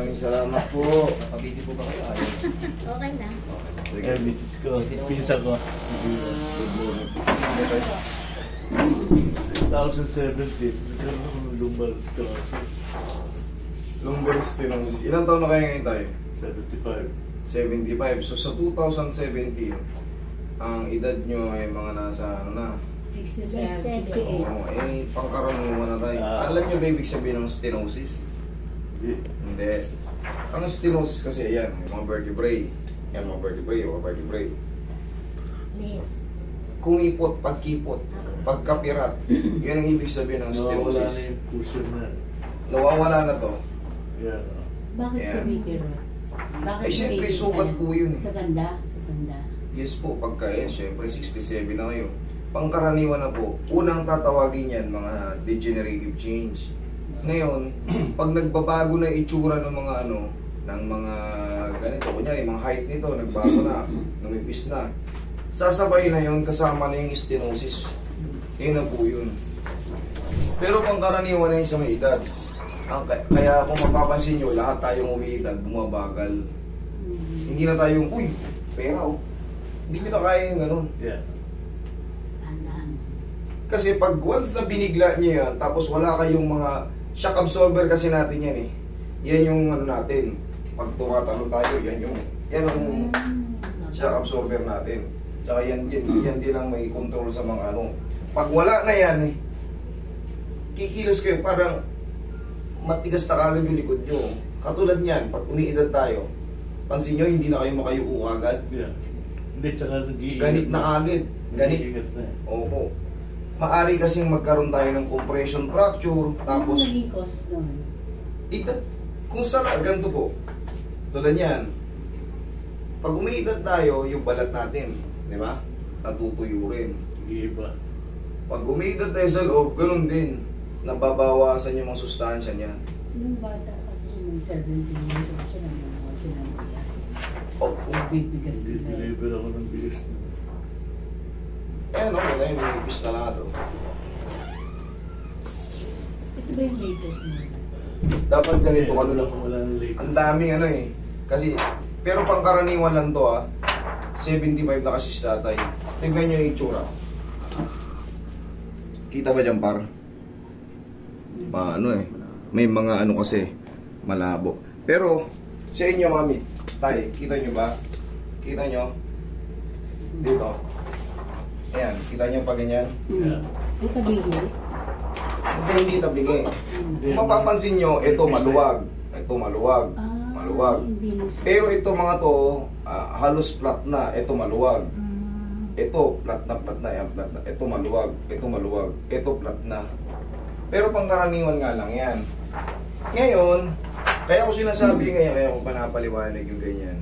Maraming salamat po. Nakabiti po ba kayo? Ayaw. Okay na. Sige, misis ko. Pinsa ko. 2017. Nagkaroon ako ng lumbar sclerosis. Lumbar stenosis. Ilang taon na kayo ngayon tayo? 75. 75. So sa 2017, ang edad nyo ay mga nasa ano na? 67. 68. Eh, pangkaraniwan na tayo. Alam nyo ba ibig sabihin ng stenosis? Hindi. Ang stenosis kasi yan, yung mga vertebrae. Yan mga vertebrae. Yes. Kumipot, pagkipot, pagkapirat. Yan ang ibig sabihin ng Nawawala na stenosis. yung cushion na. Nawawala na to. Yan. Bakit Ayan. kumikirot? Bakit Eh, siyempre, kumikirot? sugat po yun eh. Sa ganda? Sa ganda. Yes po, pagka siyempre 67 na kayo. Pangkaraniwan na po. Unang tatawagin yan, mga degenerative change. Ngayon, pag nagbabago na yung itsura ng mga ano, ng mga ganito, kunyari, yung mga height nito, nagbago na, lumipis na. Sasabay na yun, kasama na yung stenosis. Yun na po yun. Pero pangkaraniwan na yun sa may edad. Kaya kung mapapansin nyo, lahat tayong umiidad, bumabagal. Hindi na tayong, uy, pera oh. Hindi nyo na kaya yung ganun. Yeah. Tandaan. Kasi pag once na binigla nyo yan, tapos wala kayong mga shock absorber kasi natin yan eh. Yan yung ano natin. Pag tumatalo tayo, yan ang shock absorber natin. Tsaka yan din ang may control sa mga ano. Pag wala na yan eh, kikilos kayo parang matigas na kagad yung likod nyo. Katulad niyan, pag umiidad tayo, pansin nyo, hindi na kayo makayuko agad. Yeah. Hindi, tsaka nag-iingat. Ganit na agad. Ganit. Nag-iingat na. Opo. Maari kasing magkaroon tayo ng compression fracture, tapos Ano naging cause nun? kung saan, ganito po. Tulad yan. Pag umiidad tayo, yung balat natin, di ba? Natutuyo rin. Nag-iiba. Pag umiidad tayo sa loob, ganun din. Nababawasan yung mga sustansya niya. Nung bata kasi nung 17 years old siya nanonood siya ng bigas. Oh, Bibigas sila. Deliver ako ng bilis. ayan o, wala yung nilipis na lahat. Oh. Ito ba yung latest mo? Dapat ganito ka Wala nun. akong wala ng late. Ang daming ano eh. Kasi, pero pangkaraniwan lang to ah. 75 na kasi si tatay. Tignan nyo yung itsura. Kita ba dyan par? Ano eh. May mga ano kasi malabo. Pero sa inyo mami, tay, kita nyo ba? Kita nyo? Dito. Ayan, kita nyo pa ganyan? Yeah. Ay, tabigil. Hindi tabingi. Kung mapapansin nyo, ito maluwag. Ito maluwag. Maluwag. Hindi mo Pero ito mga to, halos flat na. Ito maluwag. Ito, flat na. Yan, flat na. Ito maluwag. Ito maluwag. Ito flat na. Pero pangkaraniwan nga lang yan. Ngayon, kaya ko sinasabi ngayon, kaya ko panapaliwanag yung ganyan.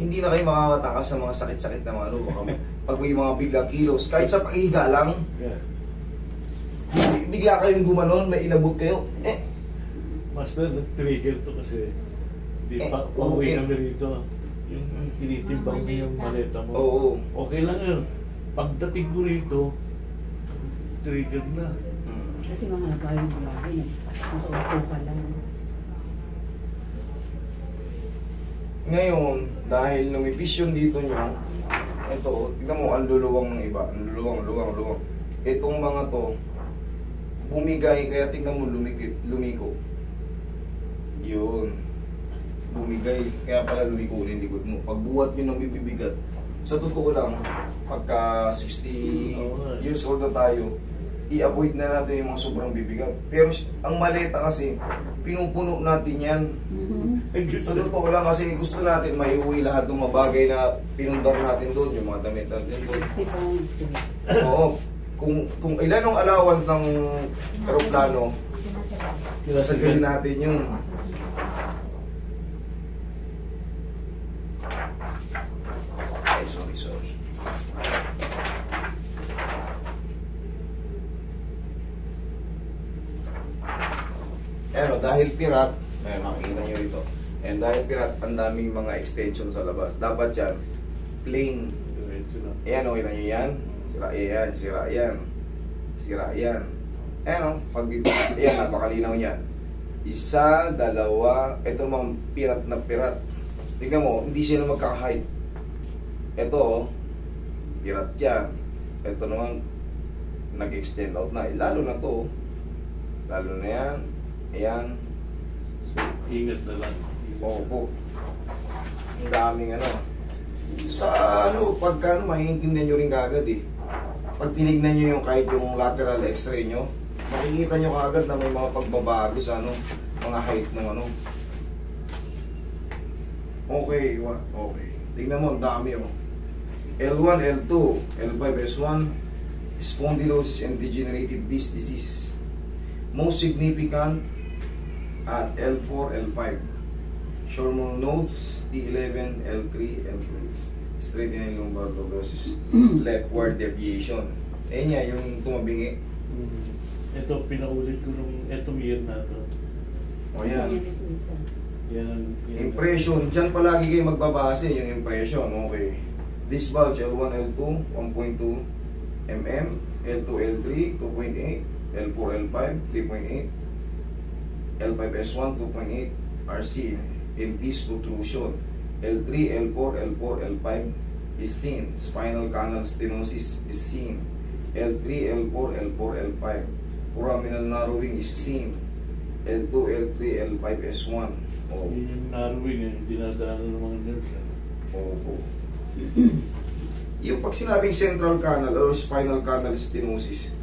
Hindi na kayo makakatakas sa mga sakit-sakit na mga ano. Baka pag may mga biglang kilos, kahit sa pakihiga lang, Yeah. bigla kayong gumanon, may inabot kayo, Master, nag-trigger to kasi di pa okay. uuwi kami rito. Yung tinitimbang mo yung maleta mo. Oo. Okay lang yun. Pagdating ko rito, trigger na. kasi mga nagayong buhay. Nasa upo ka lang. Ngayon, dahil lumipis yun dito nyo, ito, tignan mo, ang luluwang ng iba. Ang luluwang. Itong mga to, bumigay, kaya tignan mo, lumiko. Yun. Bumigay, kaya pala lumiko yung likod mo. Pagbuhat nyo ng bibibigat, sa totoo lang, pagka 60 years old na tayo, i-avoid na natin yung mga sobrang bibigat. Pero ang maleta kasi, pinupuno natin yan. Sa totoo lang kasi gusto natin maiuwi lahat ng mga bagay na pinundar natin doon, yung mga damit natin doon. 50 pounds. Oo. Kung ilan ang allowance ng aeroplano, sasagalin natin yun. Ay, sorry. Ano, dahil pirat, makikita nyo rito. And dahil pirat, ang daming mga extension sa labas. Dapat yan, plain. Ayan, okay na nyo yan. Sira yan. Ayan, pag dito, ayan, napakalinaw yan. Isa, dalawa. Ito naman, pirat na pirat. Tingnan mo, hindi sila magkaka-height. Ito, oh, pirat yan. Ito naman, nag-extend out na. Lalo na to. Lalo na yan. Ayan. So, ingat na lang. Opo. Ang daming ano. Sa ano, pagka ano, maiintindihan nyo rin kagad eh. Pag tinignan nyo yung kahit yung lateral x-ray nyo, makikita nyo kagad na may mga pagbabago sa ano, mga height ng ano. Okay, okay. Tingnan mo, ang dami oh. L1, L2, L5, S1, spondylosis and degenerative disc disease. Most significant at L4, L5. Schormel nodes, T11, L3, L8. Straightening lumbar puncturosis, leftward deviation. Eh niya, yung tumabingi. Ito, pinaulit ko nung etong year na to. O yan. Yan. Impression, dyan palagi kayo magbabase yung impression. Okay. This bulge, L1, L2, 1.2 mm, L2, L3, 2.8, L4, L5, 3.8, L5, S1, 2.8, RC, in this protrusion. L3, L4, L4, L5 is seen. Spinal canal stenosis is seen. L3, L4, L4, L5. Foraminal narrowing is seen. L2, L3, L5, S1. Oh. Yun yung narrowing eh, dinadaanan ng mga nerves. Opo. Yung pag sinabing central canal or spinal canal stenosis,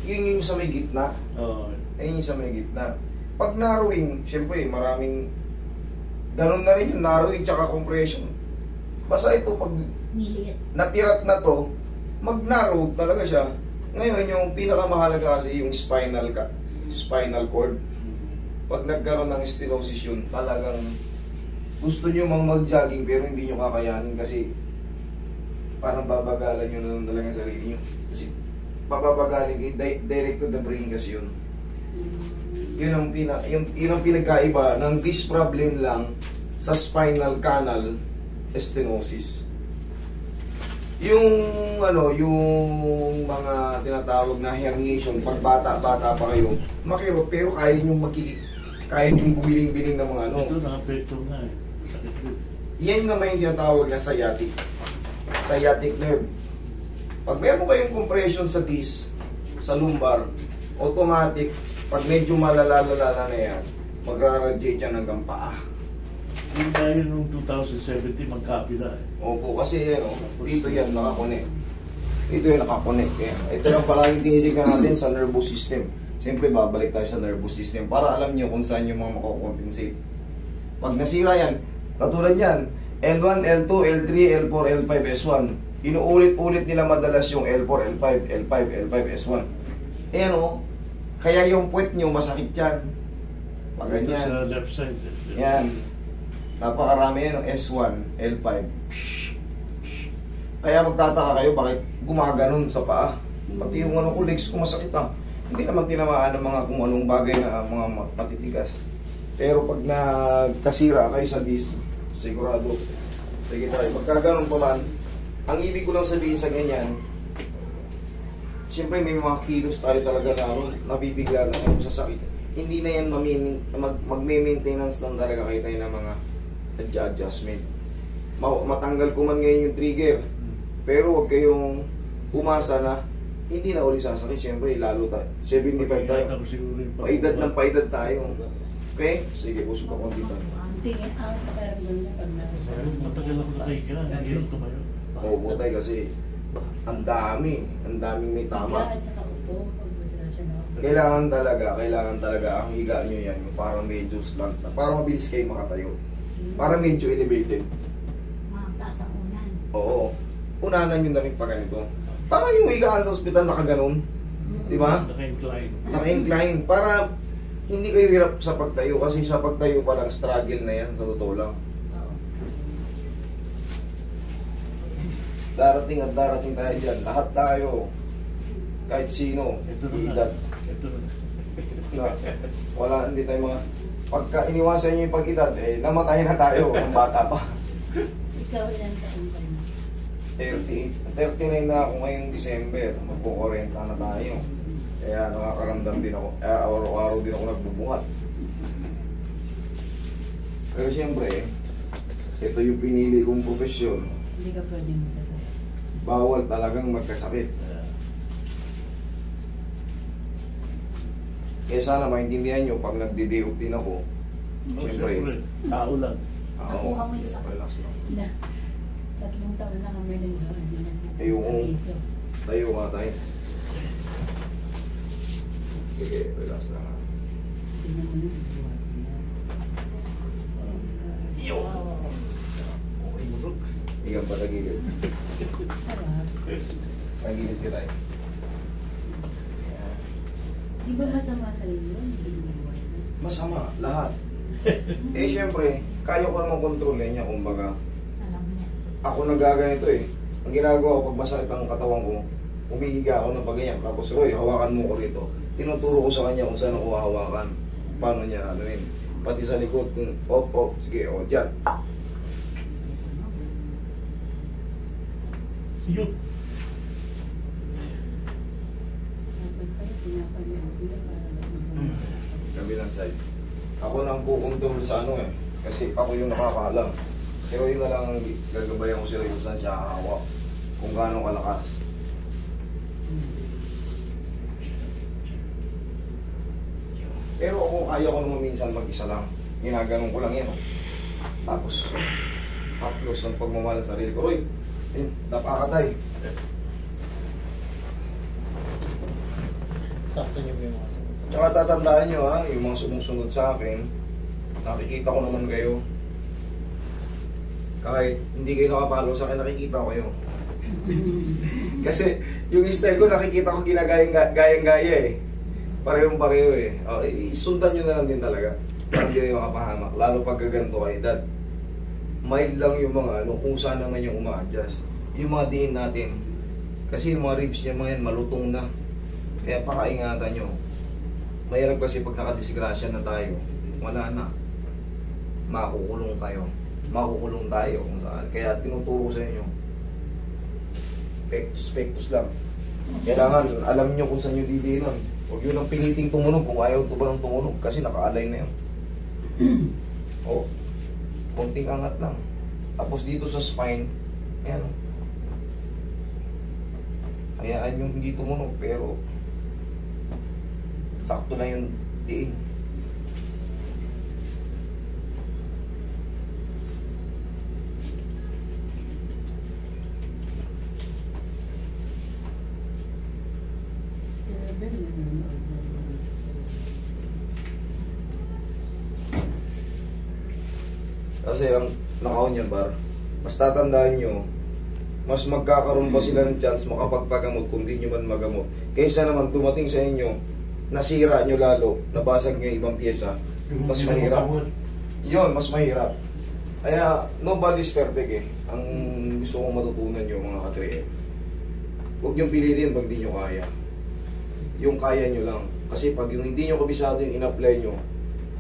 yun yung sa may gitna. Oo. Ayun yung sa may gitna. Pag narrowing, syempre maraming ganun na rin yung narrowing tsaka compression. Basta ito pag Miliit. napirat na to, mag-narrow talaga siya. Ngayon yung pinakamahalaga kasi yung spinal cord. Pag nagkaroon ng stenosis yun, talagang gusto nyo mag-jogging pero hindi nyo kakayanin kasi parang babagalan nyo na lang talaga yung sarili nyo. Kasi bababagaling kayo, direct to the brain kasi yun. Yun ang pinagkaiba ng this problem lang sa spinal canal stenosis. Yung yung mga tinatawag na herniation, pag bata pa kayo, makirot pero kaya niyong bumiling-biling ng mga ano. Ito, nakapekto nga eh. Sakit din. Yan naman yung tinatawag na sciatic nerve. Pag meron kayong compression sa disc, sa lumbar, automatic, pag medyo malala na yan, magra-radiate yan hanggang paa. Yung tayo nung 2017, magkapila eh. Opo, kasi dito yan nakakonek. Dito yan nakakonek. Ito lang pala yung tinitignan natin sa nervous system. Siyempre, babalik tayo sa nervous system para alam nyo kung saan yung mga makakompensate. Pag nasira yan, katulad yan, L1, L2, L3, L4, L5, S1. Inuulit-ulit nila madalas yung L4, L5, L5, L5, S1. Ayan o, kaya yung puwet nyo masakit yan. Pag Ito ganyan. sa left side. Yan. Napakarami yan, S1, L5. Kaya magtataka kayo bakit gumaganon sa paa. Pati yung ano ko, legs ko masakit ah. Hindi naman tinamaan ng mga kung anong bagay na mga matitigas. Pero pag nagkasira kayo sa disc, sigurado. Sige tayo, pagka ganun pa man, ang ibig ko lang sabihin sa ganyan, siyempre may mga kilos tayo talaga na nabibigla na sa sakit. Hindi na yan magme-maintenance lang talaga kayo tayo ng mga adjustment. Matanggal ko man ngayon yung trigger, pero huwag kayong umasa na hindi na uli sasakit. Siyempre, lalo tayo. 75 tayo. Paedad ng paedad tayo. Okay? Sige, busog ako dito. Tingin ang pakiramdam niya pag nakasarap. Matagal ako nakikira, hindi ko tumayo. Oo, butay kasi ang daming may tama. At saka upo, pag wala siya na. Kailangan talaga ang higa nyo yan, yung parang medyo slant na, para mabilis kayo makatayo. Para medyo elevated. Mataas ang unan. Oo. Unanan nyo na rin pa ganito. Para yung higaan sa ospital nakaganon. Di ba? Naka-incline. Naka-incline. Para hindi kayo hirap sa pagtayo. Kasi sa pagtayo pa lang, struggle na yan. Sa totoo lang. Oo. Darating at darating tayo dyan. Lahat tayo. Kahit sino. Ito na Iidad. Ito na. Wala, hindi tayo mga... Pagka iniwasan nyo yung pag-edad, namatay na tayo. Ang bata pa. Ikaw yan taon ka na. 39 na ako ngayong December. Magpo-40 na tayo. Kaya nakakaramdam din ako. Araw-araw din ako nagbubuhat. Pero siyempre, ito yung pinili kong profesyon. Hindi ka pwedeng magkasaya. Bawal talagang magkasakit. Kaya sana maintindihan nyo, pag nagdi-day off din ako, siyempre, tao lang. Nakuha mo yung sakit. relax lang. 3 taon na kami nag-ano. Ayun. Tayo nga tayo. Sige, relax lang. Tingnan mo yung buwan niya. Okay, murog. Ikaw pa tagilid. Sarap. Tagilid ka tayo. Di ba masama sa iyo yun? Hindi mo buwan na. Masama, lahat. Eh siyempre, kaya ko naman kontrolin niya, kumbaga. Alam niya. Ako nagaganito eh. Ang ginagawa ko pag masakit ang katawan ko, umihiga ako ng paganyan. Tapos, Roy, hawakan mo ko rito. Tinuturo ko sa kanya kung saan ako hawakan. Paano niya, ano yun. Pati sa likod, kung op, sige, o, dyan. Yun. Dapat pala pinapanood ko yan para Kabilang side. Ako na ang kukontrol sa ano eh. Kasi ako yung nakakaalam. Si Roy na lang ang gagabayan ko si Roy kung saan siya hahawak. Kung gaano kalakas. Pero ako kaya ko naman minsan mag-isa lang. Ginaganon ko lang yan. Oh. Tapos, haplos ng pagmamahal sa sarili ko. Roy, napakatay. Sakto niyo yung mga Tsaka tatandaan nyo ha, yung mga sumusunod sa akin, nakikita ko naman kayo. Kahit hindi kayo nakapalo sa akin, nakikita ko kayo. Kasi yung style ko, nakikita ko ginagayang-gaya eh. Parehong-pareho eh. Sundan nyo na lang din talaga. Para hindi kayo makapahamak. Lalo pag gaganto kayo, dad. Mild lang yung mga ano, kung saan naman yung uma-adjust. Yung mga diin natin. Kasi yung mga ribs niya mga yan, malutong na. Kaya pakaingatan nyo. Mahirap kasi pag nakadisgrasya na tayo, wala na. Makukulong kayo. Makukulong tayo kung saan. Kaya tinuturo ko sa inyo. Pectus lang. Kailangan alam nyo kung saan nyo didiinan. Huwag yun ang piliting tumunog kung ayaw ito ba ng tumunog kasi naka-align na yun. O, konting angat lang. Tapos dito sa spine, ayan o. Hayaan yung hindi tumunog pero sakto na yung diin. Kasi ang nakaon yan, bar, mas tatandaan nyo, mas magkakaroon pa sila ng chance makapagpagamot kung di nyo man magamot. Kaysa naman dumating sa inyo, nasira nyo lalo, nabasag nyo yung ibang pyesa, mas mahirap. Yun, mas mahirap. Kaya, nobody's perfect eh. Ang gusto kong matutunan nyo mga ka-3M. Huwag nyo pilitin pag di nyo kaya. Yung kaya nyo lang. Kasi pag yung hindi nyo kabisado yung in-apply nyo,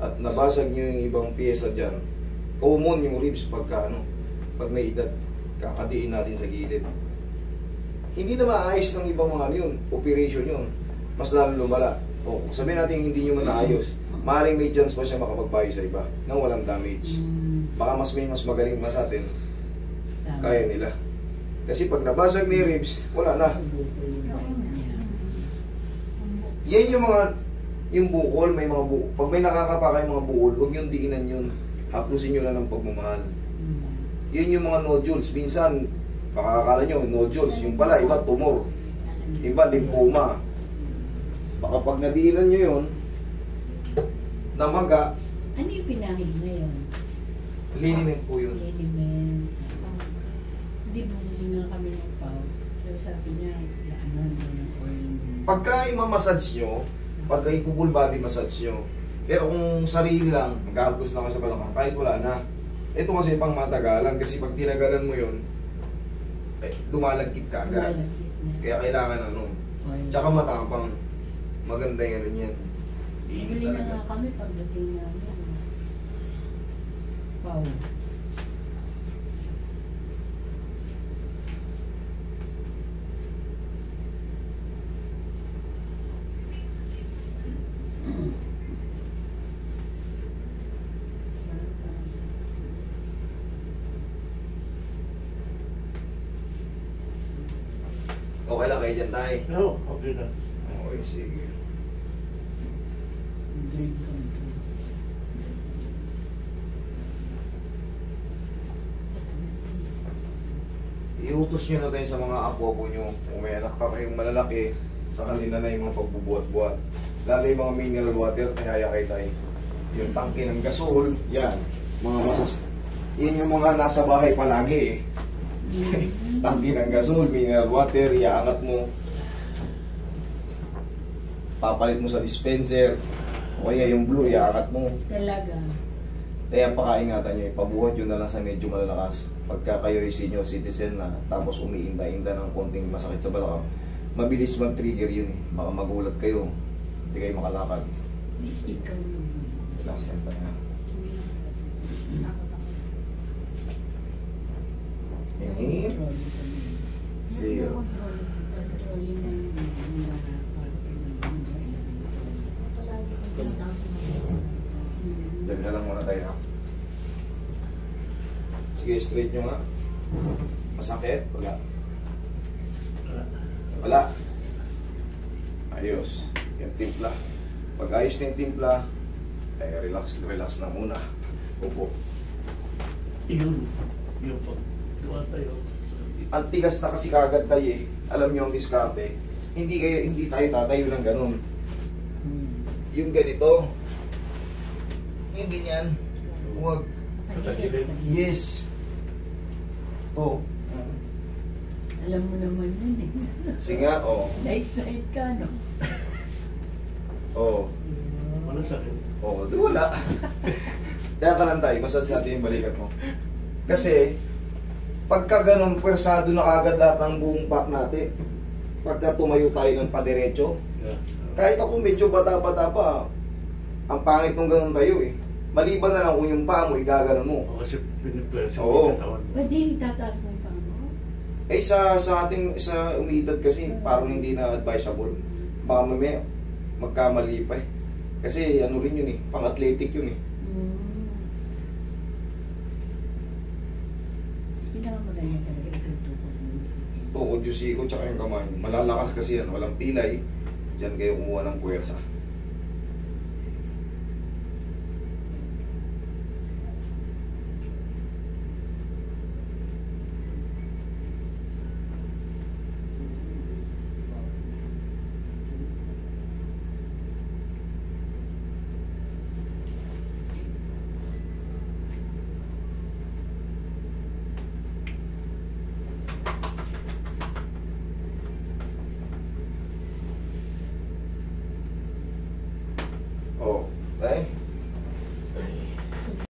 at nabasag nyo yung ibang pyesa dyan, common yung ribs pagka ano, pag may edad, kakadiin natin sa gilid. Hindi na maayos ng ibang mga yun, operation yun. Mas lalo lumala. O, sabihin natin hindi nyo man naayos, maaaring may chance pa siya makapagpayo sa iba nang walang damage. Baka mas magaling pa sa atin, kaya nila. Kasi pag nabasag ni ribs, wala na. Yan yung mga, yung bukol, may mga bukol. Pag may nakakapa kayong mga bukol, huwag yung diinan yun. Haplusin nyo lang ng pagmamahal. Yun yung mga nodules. Minsan, baka akala nyo, nodules. Yung pala, iba tumor. Iba, lymphoma. Baka pag nadiinan nyo yun, namaga, ano yung pinahid ngayon? liniment po yun. Liniment. Hindi bumili nga kami ng pau. Pero sabi niya, ano ng oil. Pagka imamassage nyo, pagka full body massage nyo, pero kung sarili lang, mag-haplos na ka sa balakang, kahit wala na. Ito kasi pang matagalan, kasi pag tinagalan mo yun, dumalagkit ka agad. Kaya kailangan ano. Tsaka matapang. Maganda yung ano yan. Bili na nga kami pagdating namin. Pau. dyan tayo. Oo, okay na. Okay, sige. Drink control. Iutos nyo na tayo sa mga apo nyo. Kung may anak pa kayong malalaki, sa kanila na yung mga pagbubuhat-buhat. Lalo yung mga mineral water, ihayakay tayo. Yung tangke ng gasol, yan. Mga Yan yung mga nasa bahay palagi eh. Tangke ng gasol, mineral water, iaangat mo. Papalit mo sa dispenser. O kaya yung blue, iaangat mo. Talaga. Kaya pakaingatan nyo, ipabuhat yun na lang sa medyo malalakas. Pagka kayo ay senior citizen na, tapos umiinda-inda ng konting masakit sa balakang, mabilis mag-trigger yun eh. Baka magulat kayo, hindi kayo makalakad. Miss, ikaw naman. Relax lang tayo. Inhale. Exhale. Diyan ka lang muna tayo na. Sige, straight nyo nga. Masakit? Wala. Wala. Ayos. Yung timpla. Pag ayos na yung timpla, ay relax na muna. Upo. Yun. Yung pag tayo. Ang tigas na kasi kagad tayo eh. Alam nyo ang diskarte. Hindi tayo tatayo ng ganun. Yung ganito. Yung ganyan. Huwag. Yes. Ito. Alam mo naman yun eh. Sige nga, oh. Na-excite ka, no? Oh. Wala sakit. Oh, di wala. Kaya ka lang tayo, massage natin yung balikat mo. Kasi, pagka ganun, pwersado na kagad lahat ng buong back natin. Pagka tumayo tayo ng padiretso, Yeah. kahit ako medyo bata-bata pa, ang pangit nung ganun tayo eh. Maliban na lang kung yung paa mo, igaganon mo. O kasi pinipwersa Oo. yung katawan. Pwede itataas mo yung paa mo? Eh sa umiidad kasi, parang hindi na advisable. Baka mamaya, magkamali pa eh. Kasi ano rin yun eh, pang-athletic yun eh. Pinakamalaya talaga itong tukod mo. Tukod yung siko tsaka yung kamay. Malalakas kasi yan, walang pilay. Diyan kayo kumuha ng puwersa. Oh, okay?